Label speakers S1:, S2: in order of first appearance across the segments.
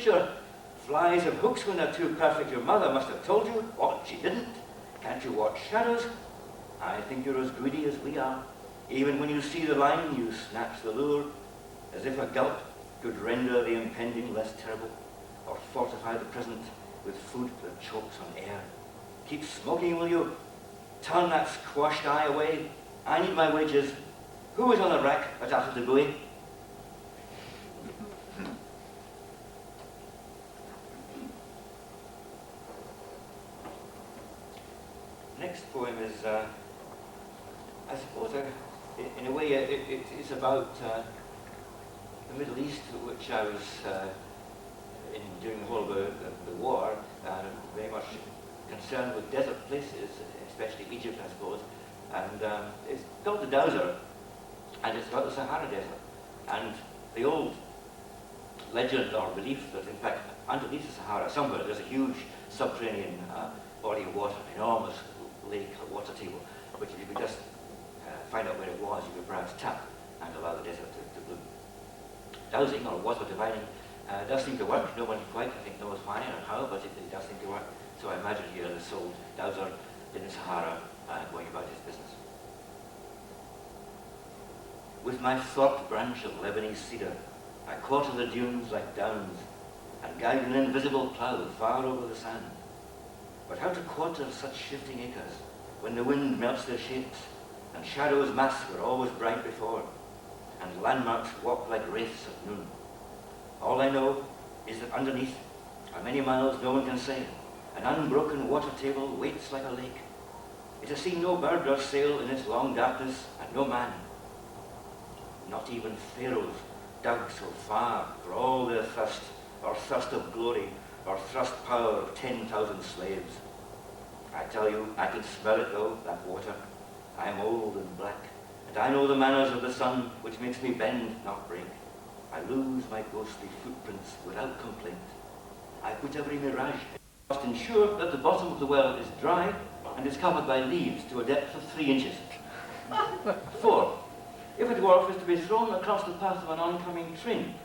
S1: nature. Flies have hooks when they're too perfect. Your mother must have told you. What, she didn't? Can't you watch shadows? I think you're as greedy as we are. Even when you see the line, you snatch the lure, as if a gulp could render the impending less terrible, or fortify the present with food that chokes on air. Keep smoking, will you? Turn that squashed eye away. I need my wages. Who is on the rack at after the buoy? Next poem is, I suppose, in a way, it's about the Middle East, which I was in during the whole of the war, very much concerned with desert places, especially Egypt, I suppose. And it's called the Dowser, and it's about the Sahara Desert. And the old legend or belief that, in fact, underneath the Sahara, somewhere, there's a huge subterranean body of water, enormous lake or water table, which if you could just find out where it was, you could perhaps tap and allow the desert to bloom. Dowsing or water divining does seem to work. No one quite, I think, knows why or how, but it does seem to work. So I imagine here the soul dowser in the Sahara going about his business. With my forked branch of Lebanese cedar, I quarter the dunes like downs and guide an invisible plough far over the sand. But how to quarter such shifting acres when the wind melts their shapes and shadows mask were always bright before and landmarks walk like wraiths at noon? All I know is that underneath are many miles no one can sail. An unbroken water table waits like a lake. It has seen no bird or sail in its long darkness, and no man. Not even pharaohs dug so far for all their thirst, or thirst of glory, or thrust power of 10,000 slaves. I tell you, I can smell it though, that water. I am old and black, and I know the manners of the sun, which makes me bend, not break. I lose my ghostly footprints without complaint. I put every mirage. I must ensure that the bottom of the well is dry and is covered by leaves to a depth of 3 inches. 4. If a dwarf is to be thrown across the path of an oncoming train,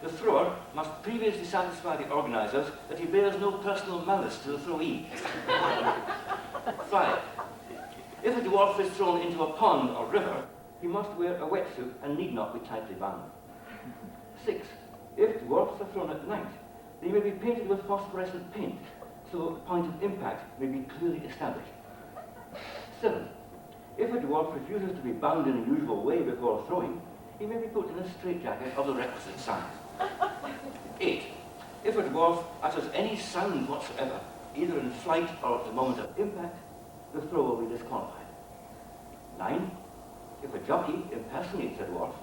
S1: the thrower must previously satisfy the organisers that he bears no personal malice to the throwee. 5. If a dwarf is thrown into a pond or river, he must wear a wetsuit and need not be tightly bound. 6. If dwarfs are thrown at night, they may be painted with phosphorescent paint, so the point of impact may be clearly established. 7. If a dwarf refuses to be bound in the usual way before throwing, he may be put in a straitjacket of the requisite size. 8. If a dwarf utters any sound whatsoever, either in flight or at the moment of impact, the thrower will be disqualified. 9. If a jockey impersonates a dwarf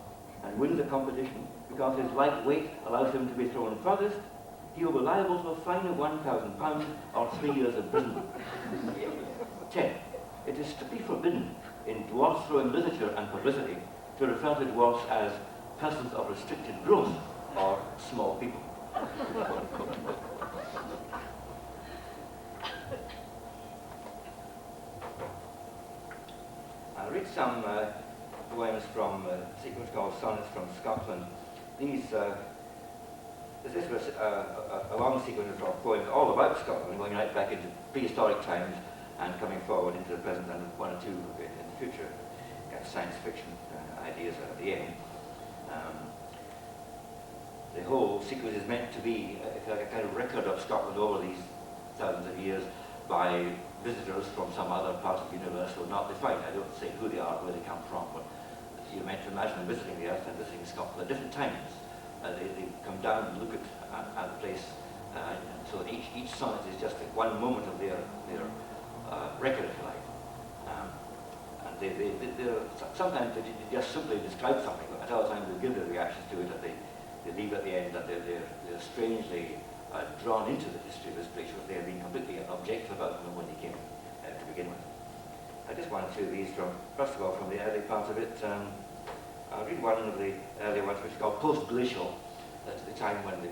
S1: and wins a competition because his light weight allows him to be thrown furthest, he will be liable to a fine of £1,000 or 3 years imprisonment. 10. It is strictly forbidden in dwarf throwing literature and publicity to refer to dwarfs as persons of restricted growth or small people. I'll read some poems from a sequence called Sonnets from Scotland. This was a long sequence of poems all about Scotland, going right back into prehistoric times and coming forward into the present, and one or two in the future, kind of science fiction ideas at the end. The whole sequence is meant to be like a kind of record of Scotland over these thousands of years by visitors from some other part of the universe who are not defined. I don't say who they are, where they come from, but you're meant to imagine them visiting the Earth and visiting Scotland at different times. They come down and look at the place, so each sonnet is just like one moment of their record, if you like. And sometimes they just simply describe something, but at other times they give their reactions to it, and they leave at the end that they're strangely drawn into the history of this place, because they have been completely objective about them when they came to begin with. I just wanted to read from, first of all, from the early part of it. I'll read one of the earlier ones, which is called Post-Glacial. That's the time when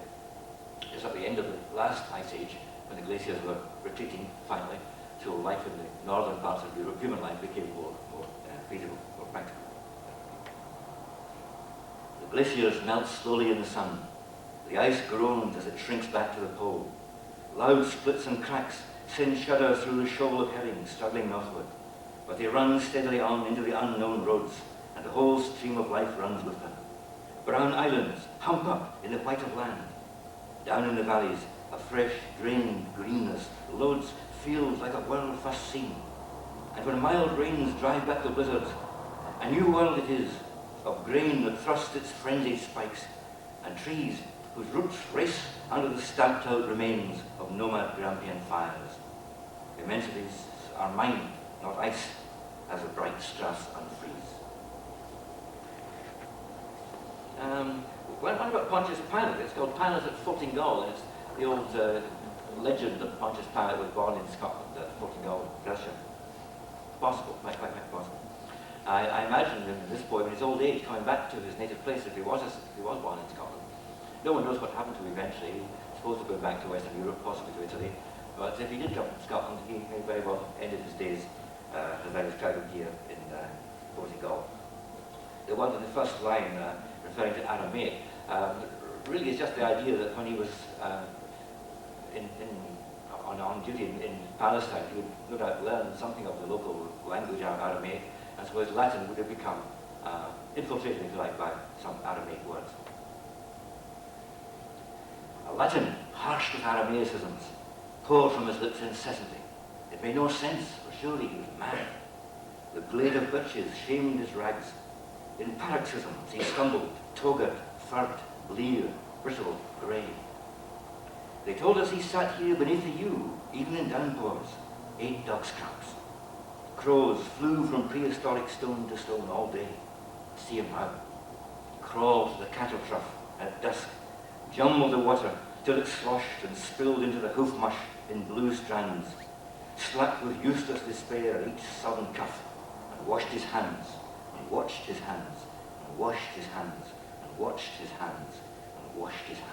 S1: just at the end of the last ice age, when the glaciers were retreating finally, so life in the northern parts of Europe, human life, became more feasible, more practical. The glaciers melt slowly in the sun, The ice groans as it shrinks back to the pole. Loud splits and cracks send shudders through the shoal of herrings struggling northward. But they run steadily on into the unknown roads, and the whole stream of life runs with them. Brown islands hump up in the white of land. Down in the valleys, a fresh, drained greenness loads fields like a world first seen. And when mild rains drive back the blizzards, a new world it is, of grain that thrusts its frenzied spikes, and trees whose roots race under the stamped-out remains of nomad Grampian fires. Immensities are mine, not ice, as the bright straths unfreeze. One about Pontius Pilate. It's called Pilate at Fortingall, and it's the old legend that Pontius Pilate was born in Scotland, at Fortingall, Russia. Possible, quite possible. I imagine him in this boy in his old age coming back to his native place if he was born in Scotland. No one knows what happened to him eventually. He was supposed to go back to Western Europe, possibly to Italy. But if he did come from Scotland, he may very well ended his days as I was travelling here in Portugal. The one in the first line, referring to Aramaic, really is just the idea that when he was on duty in Palestine, he would no doubt learn something of the local language, Aramaic, and so his Latin would have become infiltrated, if you like, by some Aramaic words. A Latin, harsh with Aramaicisms, poured from his lips incessantly. It made no sense, for surely he was mad. The blade of birches shamed his rags. In paroxysms he stumbled, togered, furred, bleared, brittled, grey. They told us he sat here beneath the yew, even in downpours, ate dog scraps. Crows flew from prehistoric stone to stone all day. See him now. Crawled to the cattle trough at dusk, jumbled the water till it sloshed and spilled into the hoof mush in blue strands, slapped with useless despair each sodden cuff, and washed his hands, and watched his hands, and washed his hands, and watched his hands, and washed his hands.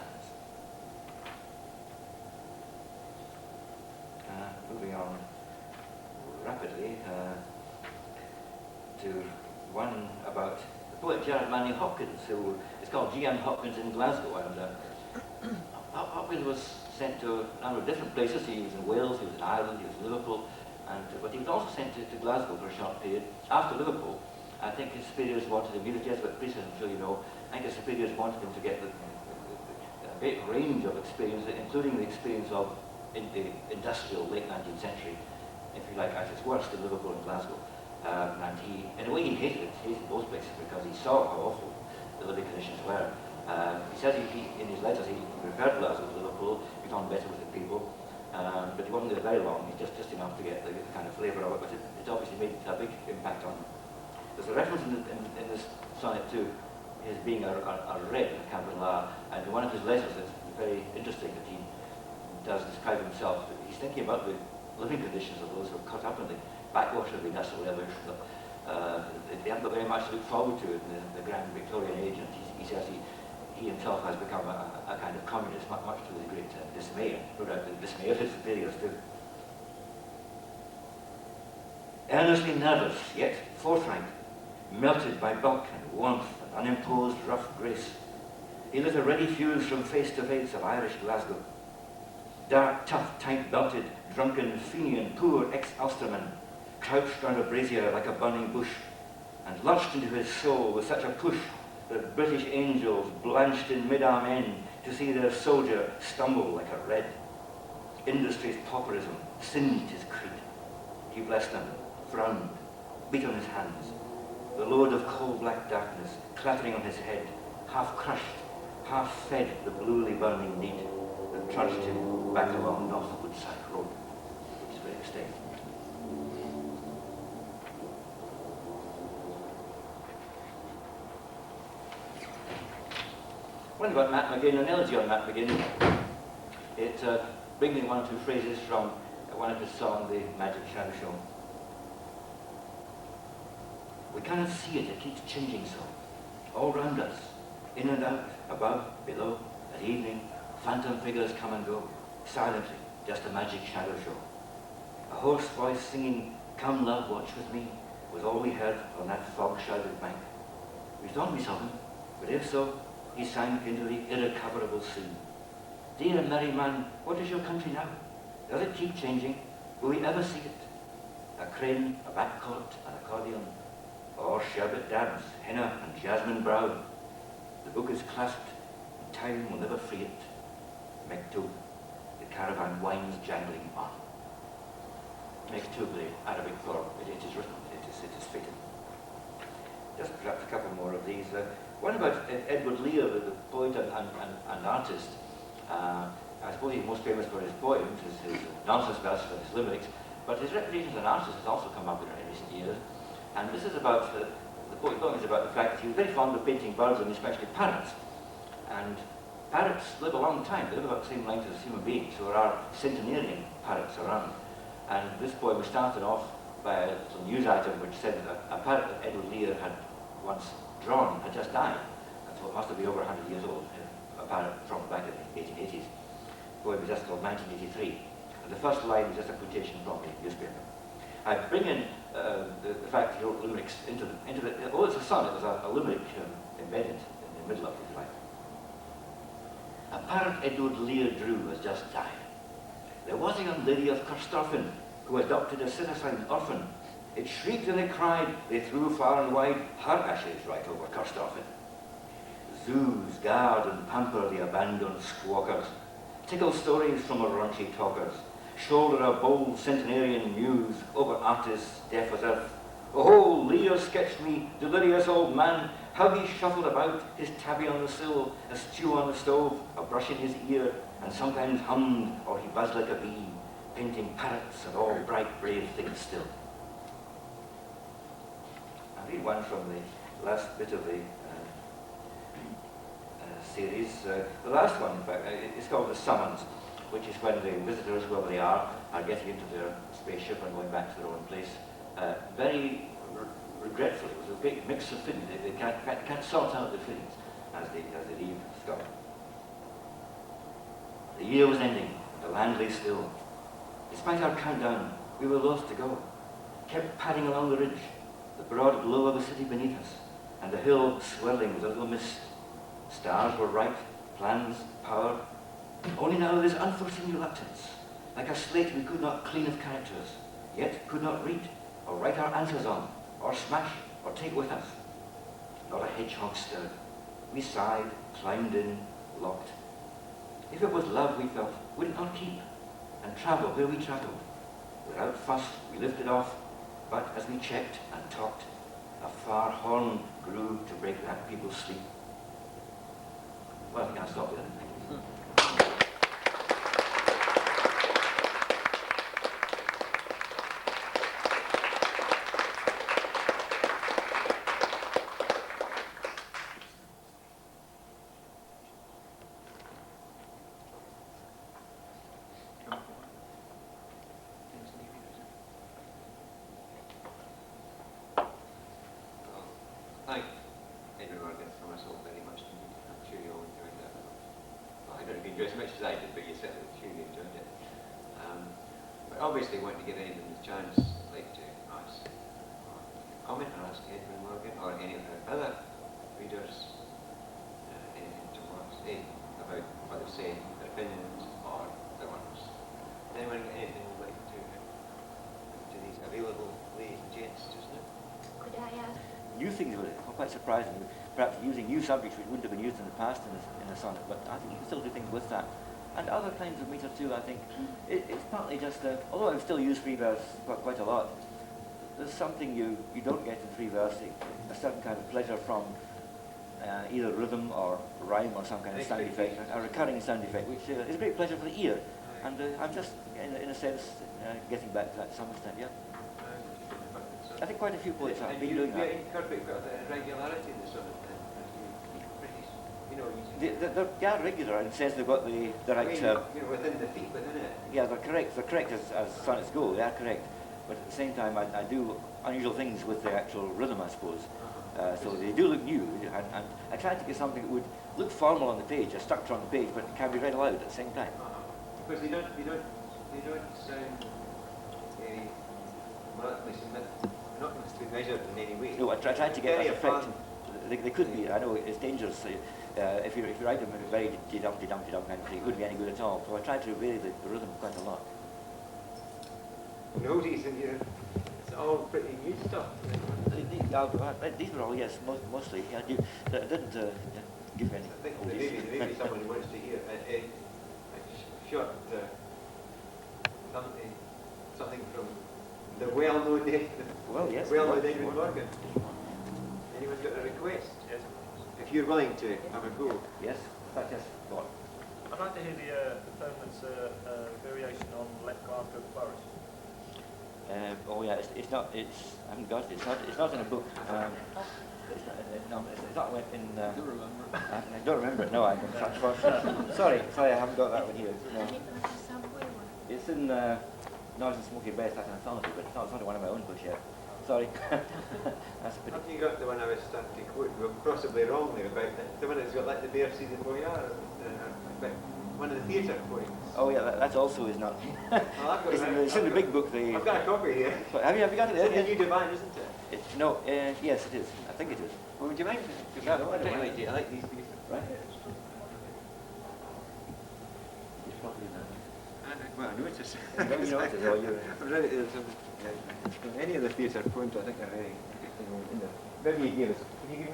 S1: Moving on rapidly to one about the poet Gerard Manley Hopkins, who is called G.M. Hopkins in Glasgow, and Hopkins was sent to a number of different places. He was in Wales, he was in Ireland, he was in Liverpool, but he was also sent to Glasgow for a short period. After Liverpool, I think his superiors wanted him, he was a Jesuit priest, I'm sure you know, I think his superiors wanted him to get a great range of experience, including the experience of in the industrial late 19th century, if you like, at its worst in Liverpool and Glasgow. And he, in a way, he hated both places because he saw how awful the living conditions were. He said in his letters he preferred Glasgow to Liverpool, he found better with the people, but he wasn't there very long, he just enough to get the kind of flavour of it, but it obviously made a big impact on him. There's a reference in this sonnet to his being a red at Camden La, and in one of his letters it's very interesting that he does describe himself. He's thinking about the living conditions of those who are caught up in the backwater of the Industrial Revolution. They haven't got very much to look forward to in the grand Victorian age, and he says he himself has become a kind of communist, much to the great dismay, no doubt the dismay of his superiors too. Earnestly nervous, yet forthright, melted by bulk and warmth and unimposed rough grace, he lit a ready fuse from face to face of Irish Glasgow. Dark, tough, tight-belted, drunken, fenian, poor ex-Ulsterman, crouched round a brazier like a burning bush, and lurched into his soul with such a push that British angels blanched in mid-amen to see their soldier stumble like a red. Industry's pauperism singed his creed. He blessed them, frowned, beat on his hands. The load of coal-black darkness clattering on his head, half crushed, half fed the bluely burning need that trudged him back along North Woodside Road, which is very extent. One about Matt McGinn, an elegy on Matt McGinn. It brings in one or two phrases from one of his songs, The Magic Shadow Show. We cannot see it keeps changing so, all round us, in and out, above, below, at evening, phantom figures come and go, silently, just a magic shadow show. A hoarse voice singing, "Come love, watch with me," was all we heard on that fog-shrouded bank. We thought we saw him, but if so, he sank into the irrecoverable sea. Dear merry man, what is your country now? Does it keep changing? Will we ever see it? A crane, a backcourt, an accordion, or sherbet dabs, henna and jasmine brow. The book is clasped, and time will never free it. Mektub, the caravan winds jangling on. Mektub, the Arabic for it is written, it is fated. Just perhaps a couple more of these. One about Edward Lear, the poet and artist. I suppose he's most famous for his poems, his nonsense verses and his limericks, but his reputation as an artist has also come up in recent years. And this is about, the poem is about the fact that he was very fond of painting birds and especially parrots. And parrots live a long time, they live about the same length as human beings, so there are centenarian parrots around. And this poem was started off by a little news item which said that a parrot that Edward Lear had once drawn had just died. And so it must have been over 100 years old, a parrot from back in the 1880s. The poem was just called 1983. And the first line is just a quotation from the newspaper. I bring in the fact that he wrote limericks into the oh, it's a sonnet, it was a limerick embedded in the middle of his life. A parrot Edward Lear drew has just died. There was a young lady of Carstorphine who adopted a citizen orphan. It shrieked and it cried, they threw far and wide her ashes right over Carstorphine. Zoos guard and pamper the abandoned squawkers, tickle stories from her raunchy talkers, shoulder a bold centenarian muse over artists deaf as earth. Oh, Lear sketched me, delirious old man, how he shuffled about, his tabby on the sill, a stew on the stove, a brush in his ear, and sometimes hummed, or he buzzed like a bee, painting parrots and all bright, brave things still. I'll read one from the last bit of the series. The last one, in fact, is called The Summons, which is when the visitors, whoever they are getting into their spaceship and going back to their own place. Very regretfully, it was a big mix of feelings. They can't sort out their feelings as they leave Scotland. The year was ending, the land lay still. Despite our countdown, we were loath to go. Kept padding along the ridge, the broad glow of the city beneath us, and the hill swirling with a little mist. Stars were right, plans, power. Only now this unforeseen reluctance, like a slate we could not clean of characters, yet could not read, or write our answers on, or smash, or take with us. Not a hedgehog stirred. We sighed, climbed in, locked. If it was love we felt, would it not keep, and travel where we travelled? Without fuss, we lifted off, but as we checked and talked, a far horn grew to break that people's sleep. Well, I think I'll stop there. Thank you.
S2: Thank Edward Morgan for myself very much. I'm sure you all enjoyed that. Well, I don't know if you enjoyed as much as I did, but you certainly sure you enjoyed it. But obviously, want to give anyone the chance, I'd like to ask, comment or ask Edward Morgan or any of the other readers anything to say about what they've said, their opinions or their works. Anyone got anything they'd like to these available ladies and gents just now?
S3: Could I ask?
S1: New things were quite surprising, perhaps using new subjects which wouldn't have been used in the past in a sonnet, but I think you can still do things with that. And other kinds of meter too, I think. It's partly just, although I still use free verse quite a lot, there's something you don't get in free verse, a certain kind of pleasure from either rhythm or rhyme or some kind of sound effect, a recurring sound effect, which is a great pleasure for the ear. And I'm just, in a sense, getting back to that to some extent, yeah. I think quite a few poets have been doing that.
S2: Incorporate the regularity in the sonnet then,
S1: They are regular in the sense they've got the right...
S2: within the feet, within it.
S1: Yeah, they're correct. They're correct as sonnets go. They are correct. But at the same time, I do unusual things with the actual rhythm, I suppose. So they do look new, and I try to get something that would look formal on the page, a structure on the page, but it can be read aloud at the same time.
S2: Because they don't sound very monotonous and not to be measured in any way.
S1: No, I tried to get that effect. They could be. I know it's dangerous. if you write them in a very dum kind of thing, it wouldn't be any good at all. So I tried to vary the rhythm quite a lot.
S2: Notice and it's all pretty new stuff.
S1: These were all, yes, mostly. I didn't give any.
S2: I think maybe someone wants to hear a short something from the well-known
S1: yes,
S2: well-known Edwin Morgan. Anyone got a request?
S3: Yes.
S2: If you're willing to have a go.
S1: Yes, that's just what.
S3: I'd like to hear the Permanent's variation on Let Glasgow Flourish.
S1: It's not. I haven't got it. It's not in a book. It's not in. I don't remember it. No, I can. Sorry, I haven't got that one here. No. It's in Noise and Smoky Breath, that's an anthology, but it's not one of my own books yet. Sorry. That's a pity.
S2: Have you got the one I was starting to quote, possibly wrongly, about the one that's got Let the Bear See the Boyar, one of the theatre poems?
S1: Oh yeah, that also is not.
S2: Well, I've got
S1: it's in the big book.
S2: I've got a copy here.
S1: Have you got it there?
S2: It's a new divine, isn't it?
S1: No, yes it is. I think it is.
S2: Well, would you mind?
S1: Yeah,
S2: I like these pieces.
S1: Right.
S2: Well, I noticed.
S1: You noticed, oh, you're...
S2: I've read it. Any of the theatre poems, I think are very in there. Maybe you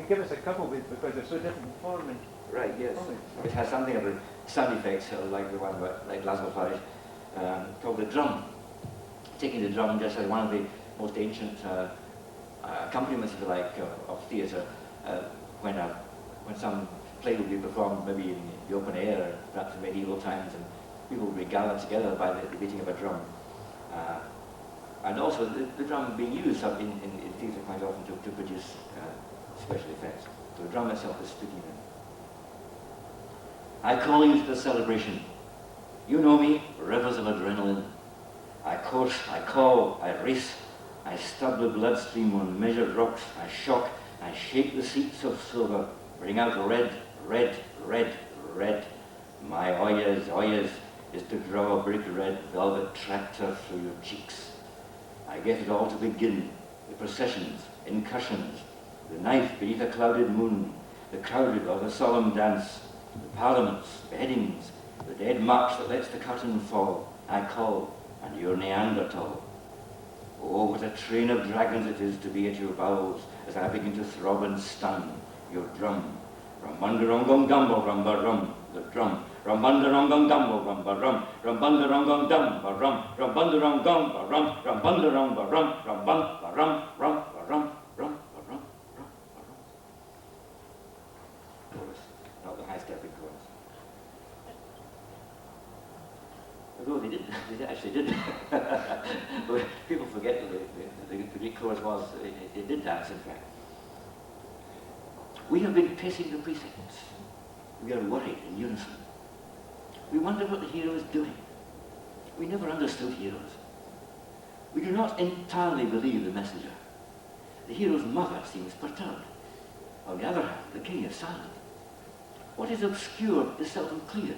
S2: give us a couple because they're so different in form and.
S1: Right, yes. It has something of a sound effects, like the one about like Glasgow Flourish, called the drum. Taking the drum just as one of the most ancient accompaniments, if you like, of theatre, when some play would be performed maybe in the open air, perhaps in medieval times, and people would be gathered together by the beating of a drum. And also the drum being used in theatre quite often to produce special effects. So the drum itself is speaking. I call you to the celebration. You know me, rivers of adrenaline. I course, I call, I race, I stud the bloodstream on measured rocks, I shock, I shake the seats of silver, bring out red, red, red, red. My oyas is to draw a brick red velvet tractor through your cheeks. I get it all to begin, the processions, incursions, the night beneath a clouded moon, the crowded or the solemn dance, the parliaments, beheadings, the dead march that lets the curtain fall. I call, and you're Neanderthal. Oh, what a train of dragons it is to be at your bowels as I begin to throb and stun your drum. Rumbundarongong dumbo rumba rum, the drum. Rumbundarongong dumbo rumba rum, rumbundarongong dumba rum, rumbundarongong ba rum, rumbundarong ba rum, rumbun ba rum, rum ba rum, rum ba rum, rum ba rum. Chorus, not the high-stepping chorus. Although they actually did. People forget that the Greek chorus was, it did dance in fact. We have been pacing the precincts. We are worried in unison. We wonder what the hero is doing. We never understood heroes. We do not entirely believe the messenger. The hero's mother seems perturbed. On the other hand, the king is silent. What is obscure is seldom clear.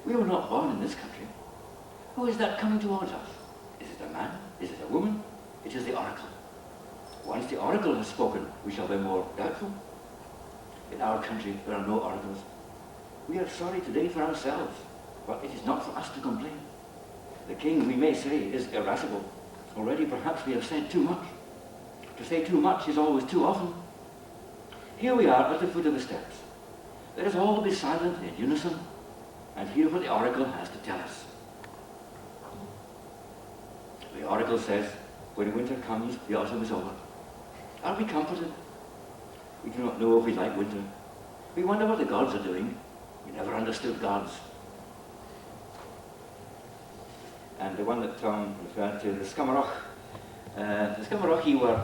S1: We were not born in this country. Who is that coming towards us? Is it a man? Is it a woman? It is the oracle. Once the oracle has spoken, we shall be more doubtful. In our country, there are no oracles. We are sorry today for ourselves, but it is not for us to complain. The king, we may say, is irascible. Already perhaps we have said too much. To say too much is always too often. Here we are at the foot of the steps. Let us all be silent in unison and hear what the oracle has to tell us. The oracle says, when winter comes, the autumn is over. Are we comforted? We do not know if we like winter. We wonder what the gods are doing. We never understood gods. And the one that Tom referred to, the Skamoroch. The Skamorochi were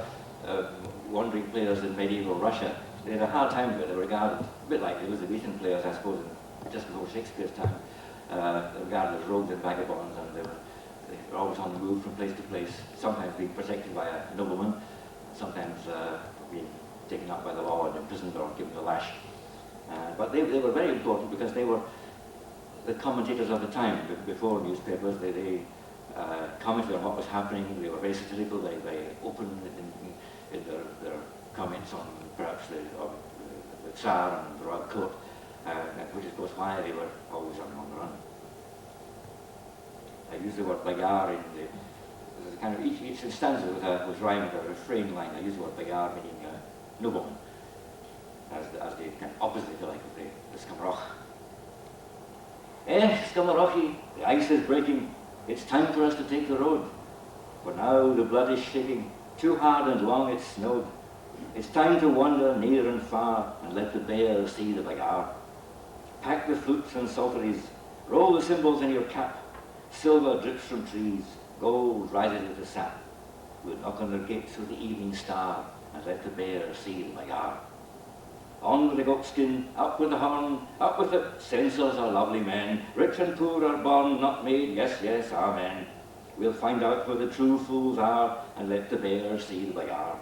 S1: wandering players in medieval Russia. They had a hard time of it. They were regarded, a bit like the Elizabethan players, I suppose, just before Shakespeare's time. They were regarded as rogues and vagabonds, and they were always on the move from place to place, sometimes being protected by a nobleman, sometimes being taken up by the law and imprisoned or given the lash. But they were very important because they were the commentators of the time. Before newspapers, they commented on what was happening. They were very satirical, very open in their comments on perhaps the the Tsar and the royal court, which is, of course, why they were always on the run. I use the word bagar in the kind of each stanza was rhymed with a refrain line. I use the word bagar meaning nobleman, as the kind of opposite, if you like, of the Skamroch. Skamrochi, the ice is breaking. It's time for us to take the road. For now the blood is shaking. Too hard and long it's snowed. It's time to wander near and far and let the bear see the bagar. Pack the flutes and psalteries. Roll the cymbals in your cap. Silver drips from trees. Gold rises with the sap. We'll knock on their gates with the evening star and let the bear see the bagar. On with the goatskin, up with the horn, up with the censors are lovely men. Rich and poor are born, not made, yes, yes, amen. We'll find out where the true fools are and let the bear see the bagar.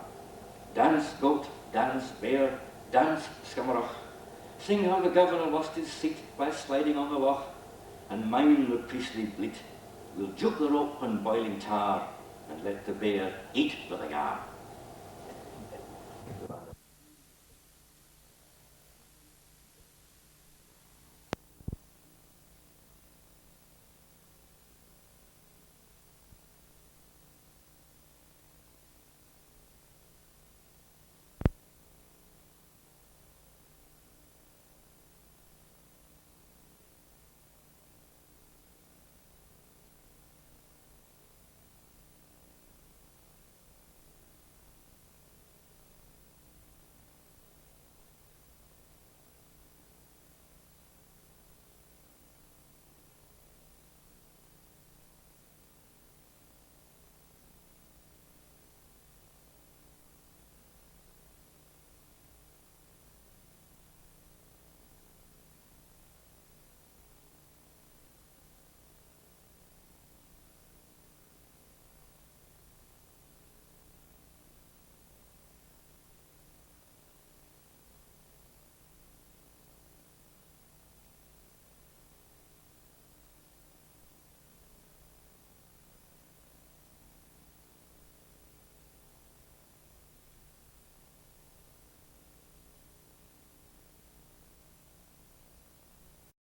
S1: Dance, goat, dance, bear, dance, Skamroch. Sing how the governor lost his seat by sliding on the loch, and mime the priestly bleat. We'll juke the rope on boiling tar and let the bear eat the bagar.